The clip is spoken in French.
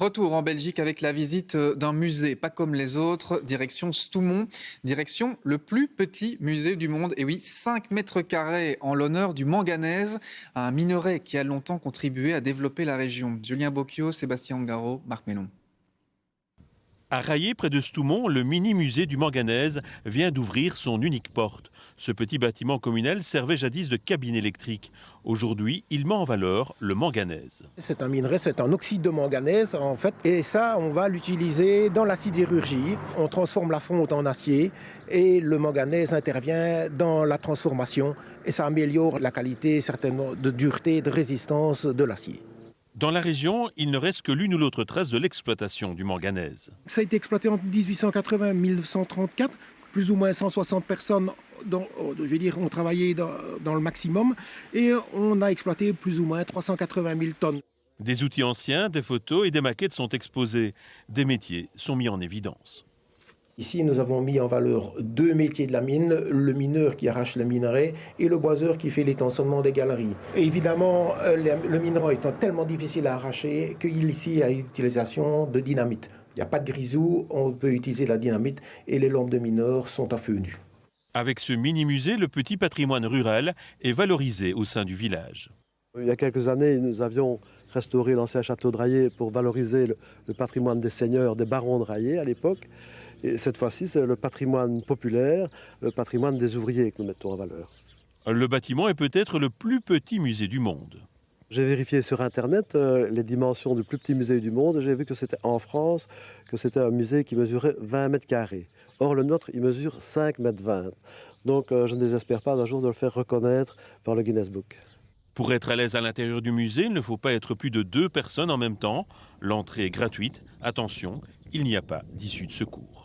Retour en Belgique avec la visite d'un musée, pas comme les autres, direction Stoumont, direction le plus petit musée du monde. Et oui, 5 mètres carrés en l'honneur du manganèse, un minerai qui a longtemps contribué à développer la région. Julien Bocchio, Sébastien Ongaro, Marc Mélon. À Raillé, près de Stoumont, le mini-musée du manganèse vient d'ouvrir son unique porte. Ce petit bâtiment communal servait jadis de cabine électrique. Aujourd'hui, il met en valeur le manganèse. C'est un minerai, c'est un oxyde de manganèse en fait. Et ça, on va l'utiliser dans la sidérurgie. On transforme la fonte en acier et le manganèse intervient dans la transformation. Et ça améliore la qualité, certainement, de dureté, de résistance de l'acier. Dans la région, il ne reste que l'une ou l'autre trace de l'exploitation du manganèse. Ça a été exploité en 1880 et 1934. Plus ou moins 160 personnes ont travaillé dans le maximum. Et on a exploité plus ou moins 380 000 tonnes. Des outils anciens, des photos et des maquettes sont exposés. Des métiers sont mis en évidence. Ici, nous avons mis en valeur 2 métiers de la mine, le mineur qui arrache le minerai et le boiseur qui fait l'étançonnement des galeries. Et évidemment, le minerai étant tellement difficile à arracher qu'il y a l'utilisation de dynamite. Il n'y a pas de grisou, on peut utiliser la dynamite et les lampes de mineurs sont à feu nu. Avec ce mini-musée, le petit patrimoine rural est valorisé au sein du village. Il y a quelques années, nous avions restauré l'ancien château de Raillé pour valoriser le patrimoine des seigneurs, des barons de Raillé à l'époque. Et cette fois-ci, c'est le patrimoine populaire, le patrimoine des ouvriers que nous mettons en valeur. Le bâtiment est peut-être le plus petit musée du monde. J'ai vérifié sur Internet les dimensions du plus petit musée du monde. J'ai vu que c'était en France, que c'était un musée qui mesurait 20 mètres carrés. Or, le nôtre, il mesure 5 mètres 20. Donc, je ne désespère pas un jour de le faire reconnaître par le Guinness Book. Pour être à l'aise à l'intérieur du musée, il ne faut pas être plus de 2 personnes en même temps. L'entrée est gratuite. Attention, il n'y a pas d'issue de secours.